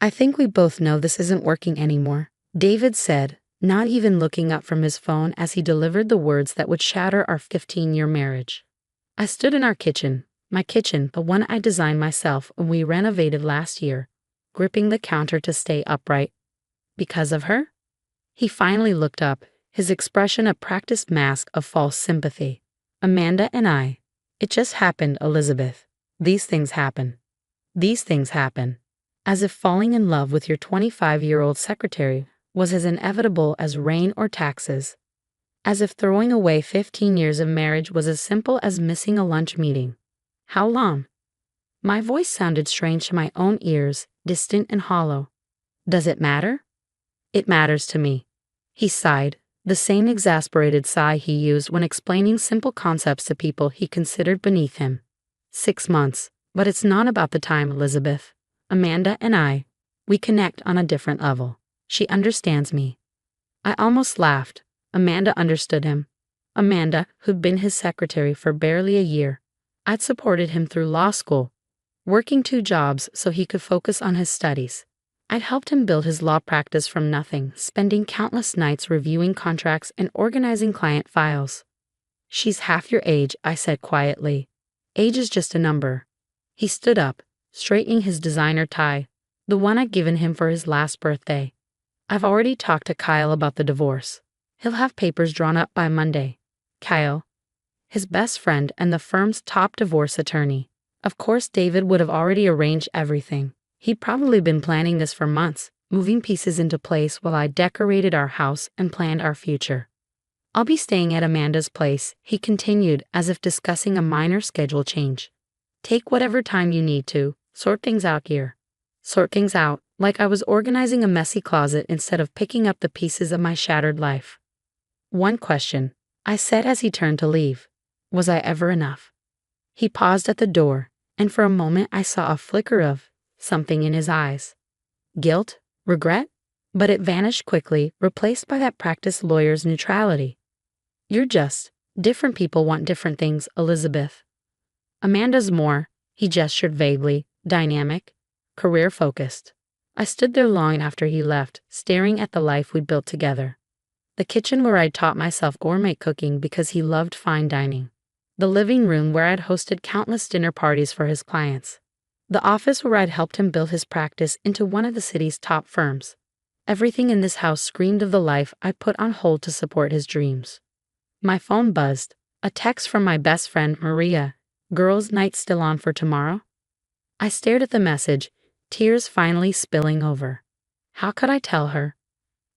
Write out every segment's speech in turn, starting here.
I think we both know this isn't working anymore, David said, not even looking up from his phone as he delivered the words that would shatter our 15-year marriage. I stood in our kitchen, my kitchen, the one I designed myself when we renovated last year, gripping the counter to stay upright. Because of her? He finally looked up, his expression a practiced mask of false sympathy. Amanda and I. It just happened, Elizabeth. These things happen. These things happen. As if falling in love with your 25-year-old secretary was as inevitable as rain or taxes. As if throwing away 15 years of marriage was as simple as missing a lunch meeting. How long? My voice sounded strange to my own ears, distant and hollow. Does it matter? It matters to me. He sighed, the same exasperated sigh he used when explaining simple concepts to people he considered beneath him. 6 months, but it's not about the time, Elizabeth. Amanda and I, we connect on a different level. She understands me. I almost laughed. Amanda understood him. Amanda, who'd been his secretary for barely a year. I'd supported him through law school, working 2 jobs so he could focus on his studies. I'd helped him build his law practice from nothing, spending countless nights reviewing contracts and organizing client files. She's half your age, I said quietly. Age is just a number. He stood up, straightening his designer tie, the one I'd given him for his last birthday. I've already talked to Kyle about the divorce. He'll have papers drawn up by Monday. Kyle, his best friend and the firm's top divorce attorney. Of course, David would have already arranged everything. He'd probably been planning this for months, moving pieces into place while I decorated our house and planned our future. I'll be staying at Amanda's place, he continued, as if discussing a minor schedule change. Take whatever time you need to, sort things out here. Sort things out, like I was organizing a messy closet instead of picking up the pieces of my shattered life. One question, I said as he turned to leave. Was I ever enough? He paused at the door, and for a moment I saw a flicker of something in his eyes. Guilt? Regret? But it vanished quickly, replaced by that practiced lawyer's neutrality. You're just, different people want different things, Elizabeth. Amanda's more, he gestured vaguely, dynamic, career-focused. I stood there long after he left, staring at the life we'd built together. The kitchen where I'd taught myself gourmet cooking because he loved fine dining. The living room where I'd hosted countless dinner parties for his clients. The office where I'd helped him build his practice into one of the city's top firms. Everything in this house screamed of the life I put on hold to support his dreams. My phone buzzed. A text from my best friend, Maria. Girls' night still on for tomorrow? I stared at the message, tears finally spilling over. How could I tell her?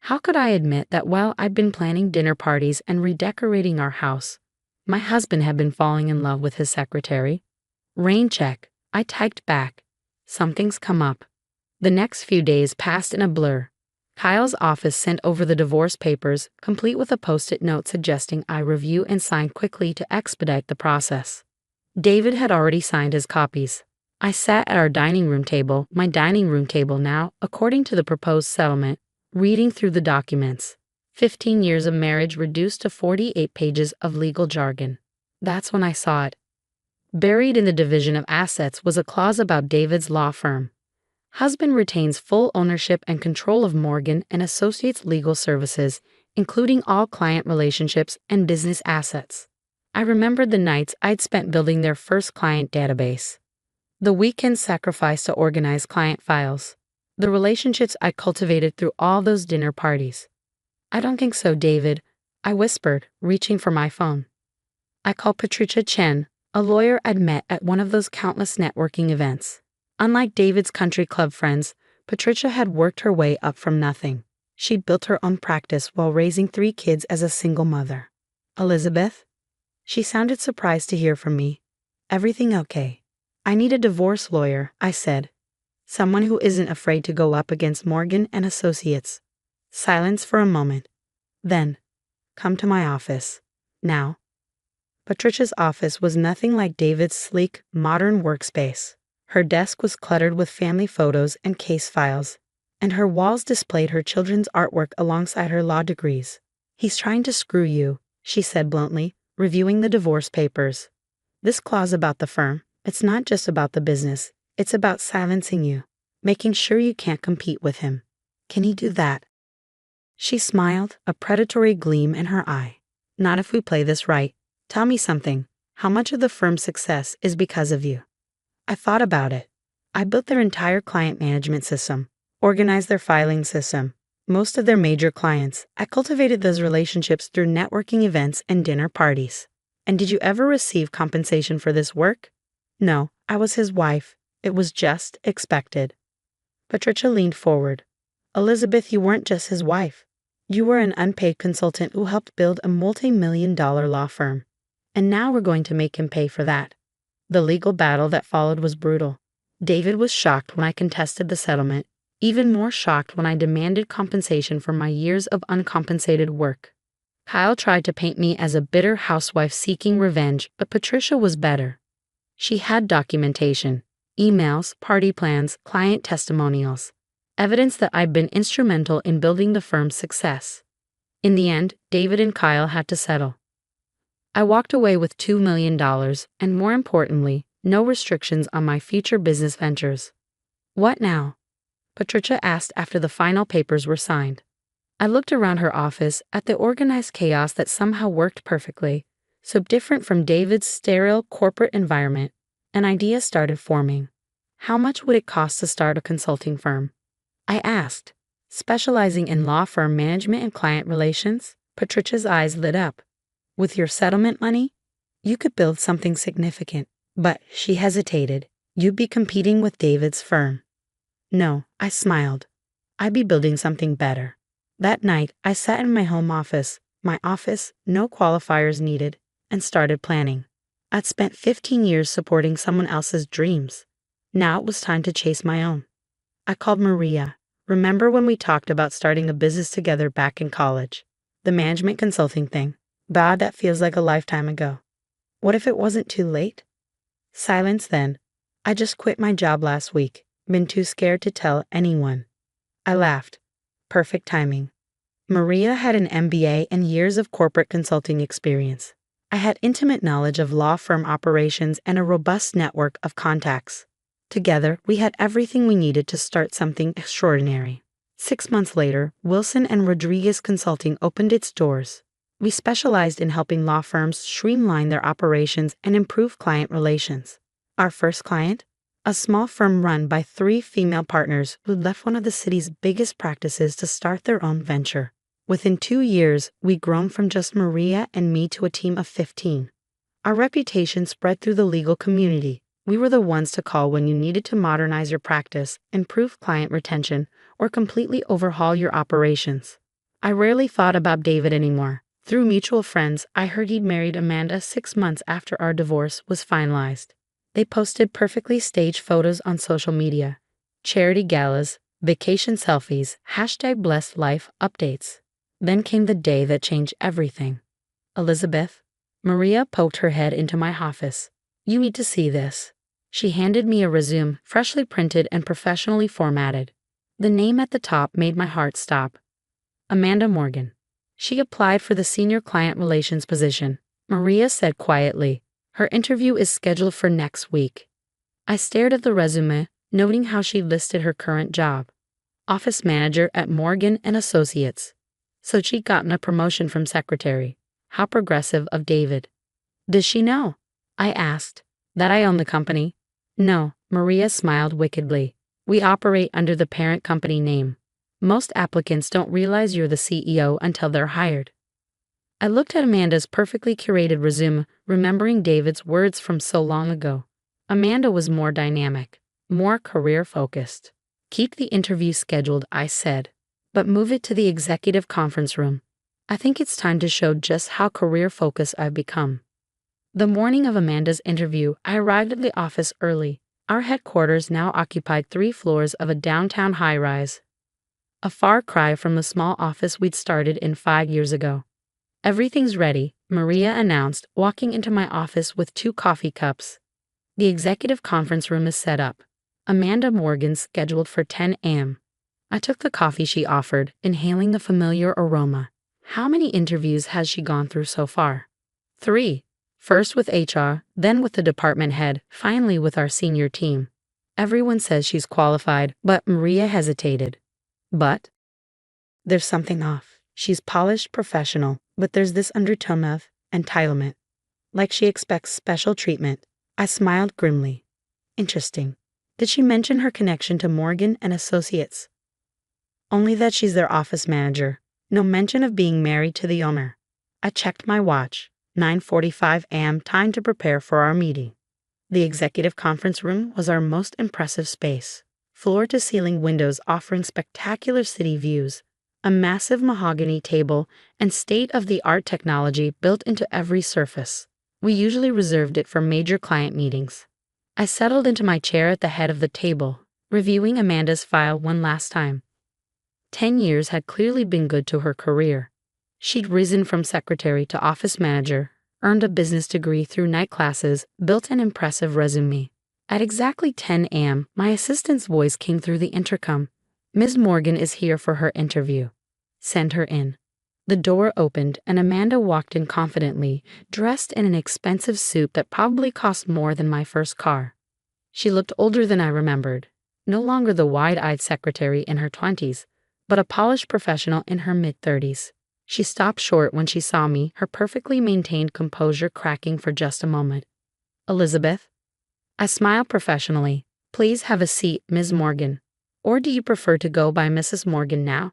How could I admit that while I'd been planning dinner parties and redecorating our house, my husband had been falling in love with his secretary? Rain check. I typed back. Something's come up. The next few days passed in a blur. Kyle's office sent over the divorce papers, complete with a post-it note suggesting I review and sign quickly to expedite the process. David had already signed his copies. I sat at our dining room table, my dining room table now, according to the proposed settlement, reading through the documents. 15 years of marriage reduced to 48 pages of legal jargon. That's when I saw it. Buried in the division of assets was a clause about David's law firm. Husband retains full ownership and control of Morgan and Associates legal services, including all client relationships and business assets. I remembered the nights I'd spent building their first client database. The weekends sacrificed to organize client files. The relationships I cultivated through all those dinner parties. I don't think so, David, I whispered, reaching for my phone. I called Patricia Chen, a lawyer I'd met at one of those countless networking events. Unlike David's country club friends, Patricia had worked her way up from nothing. She'd built her own practice while raising 3 kids as a single mother. Elizabeth? She sounded surprised to hear from me. Everything okay? I need a divorce lawyer, I said. Someone who isn't afraid to go up against Morgan and Associates. Silence for a moment. Then, come to my office. Now. Patricia's office was nothing like David's sleek, modern workspace. Her desk was cluttered with family photos and case files, and her walls displayed her children's artwork alongside her law degrees. He's trying to screw you, she said bluntly, reviewing the divorce papers. This clause about the firm, it's not just about the business, it's about silencing you. making sure you can't compete with him. Can he do that? She smiled, a predatory gleam in her eye. Not if we play this right. Tell me something. How much of the firm's success is because of you? I thought about it. I built their entire client management system, organized their filing system, most of their major clients. I cultivated those relationships through networking events and dinner parties. And did you ever receive compensation for this work? No, I was his wife. It was just expected. Patricia leaned forward. Elizabeth, you weren't just his wife. You were an unpaid consultant who helped build a multi-million-dollar law firm. And now we're going to make him pay for that. The legal battle that followed was brutal. David was shocked when I contested the settlement, even more shocked when I demanded compensation for my years of uncompensated work. Kyle tried to paint me as a bitter housewife seeking revenge, but Patricia was better. She had documentation, emails, party plans, client testimonials, evidence that I'd been instrumental in building the firm's success. In the end, David and Kyle had to settle. I walked away with $2 million and, more importantly, no restrictions on my future business ventures. What now? Patricia asked after the final papers were signed. I looked around her office at the organized chaos that somehow worked perfectly, so different from David's sterile corporate environment. An idea started forming. How much would it cost to start a consulting firm? I asked. Specializing in law firm management and client relations? Patricia's eyes lit up. With your settlement money? You could build something significant. But, she hesitated, you'd be competing with David's firm. No, I smiled. I'd be building something better. That night, I sat in my home office, no qualifiers needed, and started planning. I'd spent 15 years supporting someone else's dreams. Now it was time to chase my own. I called Maria. Remember when we talked about starting a business together back in college? The management consulting thing. God, that feels like a lifetime ago. What if it wasn't too late? Silence then. I just quit my job last week. Been too scared to tell anyone. I laughed. Perfect timing. Maria had an MBA and years of corporate consulting experience. I had intimate knowledge of law firm operations and a robust network of contacts. Together, we had everything we needed to start something extraordinary. 6 months later, Wilson and Rodriguez Consulting opened its doors. We specialized in helping law firms streamline their operations and improve client relations. Our first client? A small firm run by 3 female partners who left one of the city's biggest practices to start their own venture. Within 2 years, we'd grown from just Maria and me to a team of 15. Our reputation spread through the legal community. We were the ones to call when you needed to modernize your practice, improve client retention, or completely overhaul your operations. I rarely thought about David anymore. Through mutual friends, I heard he'd married Amanda 6 months after our divorce was finalized. They posted perfectly staged photos on social media, charity galas, vacation selfies, #blessedlife updates. Then came the day that changed everything. Elizabeth, Maria poked her head into my office. You need to see this. She handed me a resume, freshly printed and professionally formatted. The name at the top made my heart stop. Amanda Morgan. She applied for the senior client relations position. Maria said quietly, her interview is scheduled for next week. I stared at the resume, noting how she listed her current job. Office manager at Morgan & Associates. So she'd gotten a promotion from secretary. How progressive of David. Does she know? I asked. That I own the company? No, Maria smiled wickedly. We operate under the parent company name. Most applicants don't realize you're the CEO until they're hired. I looked at Amanda's perfectly curated resume, remembering David's words from so long ago. Amanda was more dynamic, more career-focused. Keep the interview scheduled, I said, but move it to the executive conference room. I think it's time to show just how career-focused I've become. The morning of Amanda's interview, I arrived at the office early. Our headquarters now occupied 3 floors of a downtown high-rise. A far cry from the small office we'd started in 5 years ago. Everything's ready, Maria announced, walking into my office with 2 coffee cups. The executive conference room is set up. Amanda Morgan's scheduled for 10 a.m. I took the coffee she offered, inhaling the familiar aroma. How many interviews has she gone through so far? 3. First with HR, then with the department head, finally with our senior team. Everyone says she's qualified, but Maria hesitated. But there's something off. She's polished professional, but there's this undertone of entitlement, like she expects special treatment. I smiled grimly. Interesting. Did she mention her connection to Morgan and Associates? Only that she's their office manager. No mention of being married to the owner. I checked my watch. 9:45 a.m. Time to prepare for our meeting. The executive conference room was our most impressive space. Floor-to-ceiling windows offering spectacular city views, a massive mahogany table, and state-of-the-art technology built into every surface. We usually reserved it for major client meetings. I settled into my chair at the head of the table, reviewing Amanda's file one last time. 10 years had clearly been good to her career. She'd risen from secretary to office manager, earned a business degree through night classes, built an impressive resume. At exactly 10 a.m., my assistant's voice came through the intercom. Ms. Morgan is here for her interview. Send her in. The door opened and Amanda walked in confidently, dressed in an expensive suit that probably cost more than my first car. She looked older than I remembered, no longer the wide-eyed secretary in her 20s, but a polished professional in her mid-30s. She stopped short when she saw me, her perfectly maintained composure cracking for just a moment. Elizabeth? I smiled professionally. Please have a seat, Ms. Morgan. Or do you prefer to go by Mrs. Morgan now?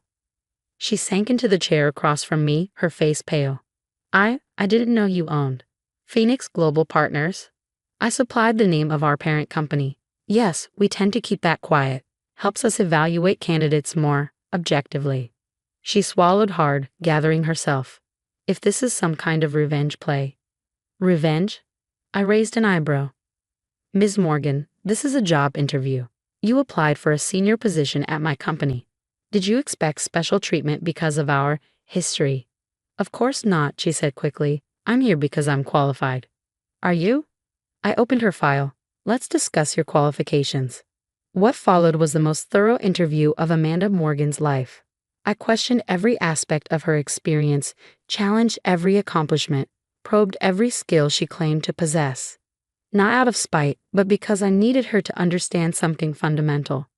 She sank into the chair across from me, her face pale. I didn't know you owned Phoenix Global Partners. I supplied the name of our parent company. Yes, we tend to keep that quiet. Helps us evaluate candidates more objectively. She swallowed hard, gathering herself. If this is some kind of revenge play. Revenge? I raised an eyebrow. Ms. Morgan, this is a job interview. You applied for a senior position at my company. Did you expect special treatment because of our history? Of course not, she said quickly. I'm here because I'm qualified. Are you? I opened her file. Let's discuss your qualifications. What followed was the most thorough interview of Amanda Morgan's life. I questioned every aspect of her experience, challenged every accomplishment, probed every skill she claimed to possess. Not out of spite, but because I needed her to understand something fundamental.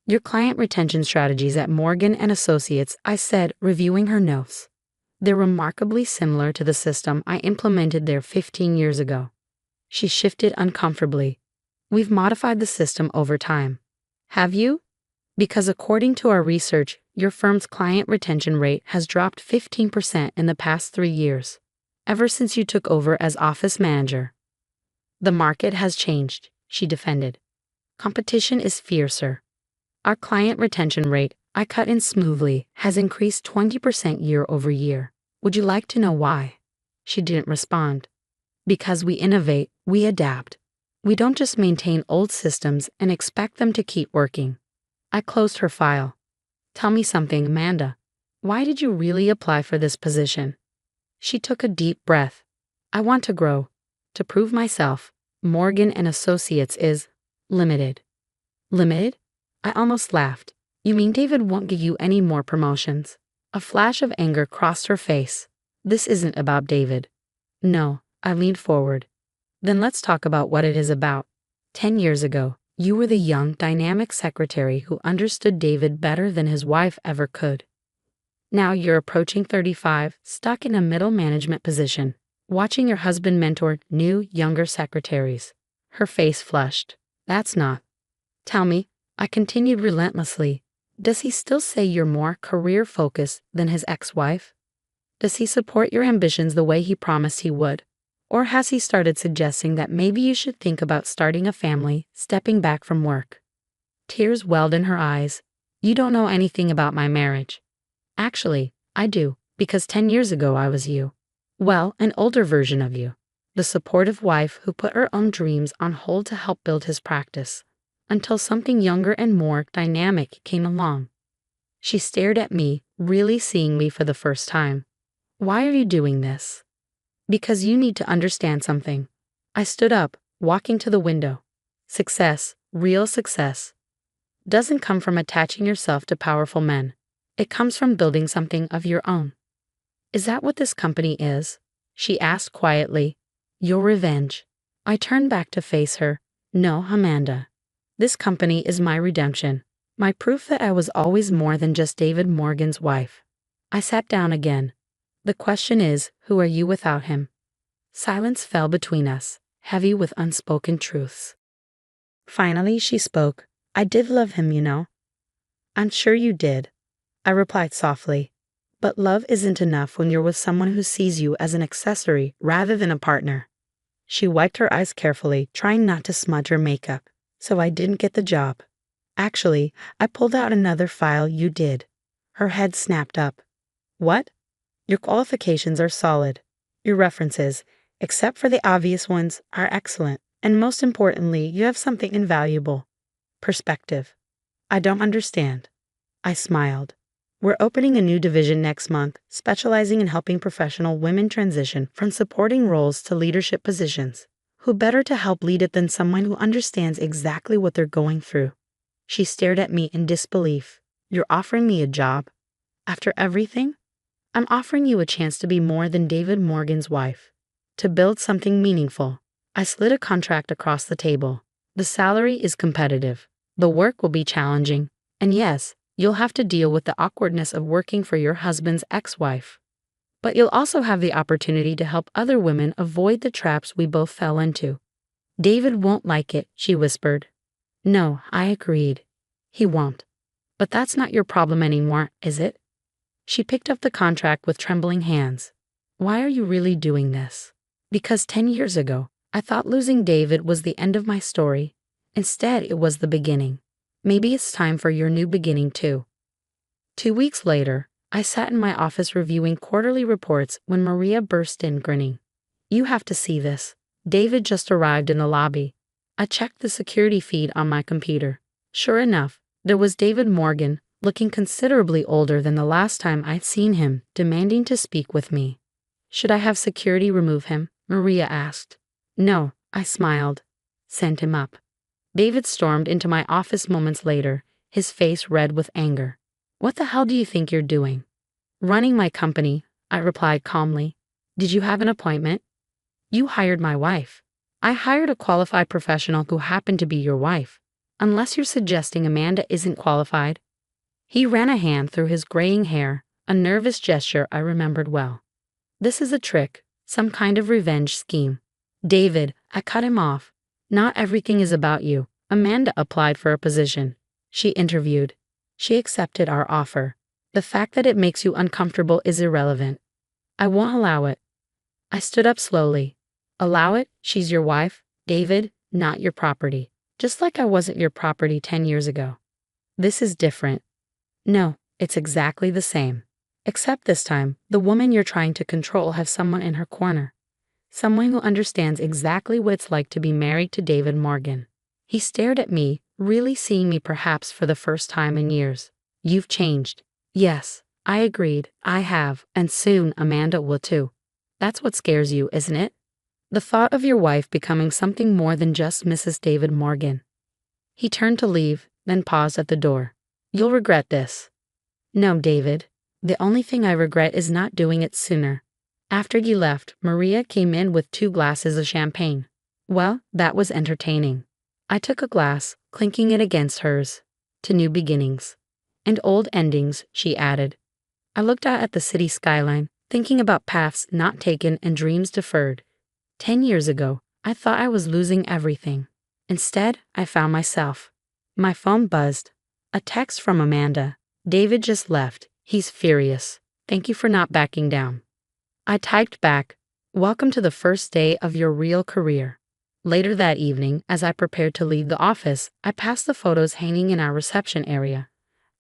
Your client retention strategies at Morgan and Associates, I said, reviewing her notes. They're remarkably similar to the system I implemented there 15 years ago. She shifted uncomfortably. We've modified the system over time. Have you? Because according to our research, your firm's client retention rate has dropped 15% in the past 3 years, ever since you took over as office manager. The market has changed, she defended. Competition is fiercer. Our client retention rate, I cut in smoothly, has increased 20% year over year. Would you like to know why? She didn't respond. Because we innovate, we adapt. We don't just maintain old systems and expect them to keep working. I closed her file. Tell me something, Amanda. Why did you really apply for this position? She took a deep breath. I want to grow. To prove myself. Morgan and Associates is limited. Limited? I almost laughed. You mean David won't give you any more promotions? A flash of anger crossed her face. This isn't about David. No, I leaned forward. Then let's talk about what it is about. 10 years ago, you were the young, dynamic secretary who understood David better than his wife ever could. Now you're approaching 35, stuck in a middle management position, watching your husband mentor new, younger secretaries. Her face flushed. That's not. Tell me, I continued relentlessly. Does he still say you're more career-focused than his ex-wife? Does he support your ambitions the way he promised he would? Or has he started suggesting that maybe you should think about starting a family, stepping back from work? Tears welled in her eyes. You don't know anything about my marriage. Actually, I do, because 10 years ago I was you. Well, an older version of you. The supportive wife who put her own dreams on hold to help build his practice. Until something younger and more dynamic came along. She stared at me, really seeing me for the first time. Why are you doing this? Because you need to understand something. I stood up, walking to the window. Success, real success, doesn't come from attaching yourself to powerful men. It comes from building something of your own. Is that what this company is? She asked quietly. Your revenge. I turned back to face her. No, Amanda. This company is my redemption, my proof that I was always more than just David Morgan's wife. I sat down again. The question is, who are you without him? Silence fell between us, heavy with unspoken truths. Finally, she spoke. I did love him, you know. I'm sure you did, I replied softly. But love isn't enough when you're with someone who sees you as an accessory rather than a partner. She wiped her eyes carefully, trying not to smudge her makeup. So I didn't get the job. Actually, I pulled out another file you did. Her head snapped up. What? Your qualifications are solid. Your references, except for the obvious ones, are excellent. And most importantly, you have something invaluable. Perspective. I don't understand. I smiled. We're opening a new division next month, specializing in helping professional women transition from supporting roles to leadership positions. Who better to help lead it than someone who understands exactly what they're going through? She stared at me in disbelief. You're offering me a job? After everything? I'm offering you a chance to be more than David Morgan's wife. To build something meaningful. I slid a contract across the table. The salary is competitive. The work will be challenging. And yes, you'll have to deal with the awkwardness of working for your husband's ex-wife. But you'll also have the opportunity to help other women avoid the traps we both fell into. David won't like it, she whispered. No, I agreed. He won't. But that's not your problem anymore, is it? She picked up the contract with trembling hands. Why are you really doing this? Because 10 years ago, I thought losing David was the end of my story. Instead, it was the beginning. Maybe it's time for your new beginning too. 2 weeks later, I sat in my office reviewing quarterly reports when Maria burst in grinning. You have to see this. David just arrived in the lobby. I checked the security feed on my computer. Sure enough, there was David Morgan, looking considerably older than the last time I'd seen him, demanding to speak with me. Should I have security remove him? Maria asked. No, I smiled. Send him up. David stormed into my office moments later, his face red with anger. What the hell do you think you're doing? Running my company, I replied calmly. Did you have an appointment? You hired my wife. I hired a qualified professional who happened to be your wife. Unless you're suggesting Amanda isn't qualified. He ran a hand through his graying hair, a nervous gesture I remembered well. This is a trick, some kind of revenge scheme. David, I cut him off. Not everything is about you. Amanda applied for a position. She interviewed. She accepted our offer. The fact that it makes you uncomfortable is irrelevant. I won't allow it. I stood up slowly. Allow it? She's your wife, David, not your property. Just like I wasn't your property 10 years ago. This is different. No, it's exactly the same. Except this time, the woman you're trying to control has someone in her corner. Someone who understands exactly what it's like to be married to David Morgan. He stared at me, really seeing me perhaps for the first time in years. You've changed. Yes, I agreed, I have, and soon Amanda will too. That's what scares you, isn't it? The thought of your wife becoming something more than just Mrs. David Morgan. He turned to leave, then paused at the door. You'll regret this. No, David. The only thing I regret is not doing it sooner. After you left, Maria came in with 2 glasses of champagne. Well, that was entertaining. I took a glass, clinking it against hers. To new beginnings. And old endings, she added. I looked out at the city skyline, thinking about paths not taken and dreams deferred. 10 years ago, I thought I was losing everything. Instead, I found myself. My phone buzzed. A text from Amanda. David just left. He's furious. Thank you for not backing down. I typed back, welcome to the first day of your real career. Later that evening, as I prepared to leave the office, I passed the photos hanging in our reception area.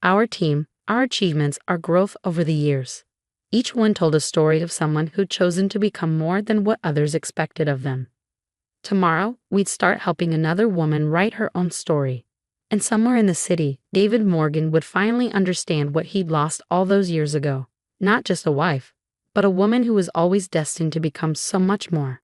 Our team, our achievements, our growth over the years. Each one told a story of someone who'd chosen to become more than what others expected of them. Tomorrow, we'd start helping another woman write her own story. And somewhere in the city, David Morgan would finally understand what he'd lost all those years ago. Not just a wife, but a woman who was always destined to become so much more.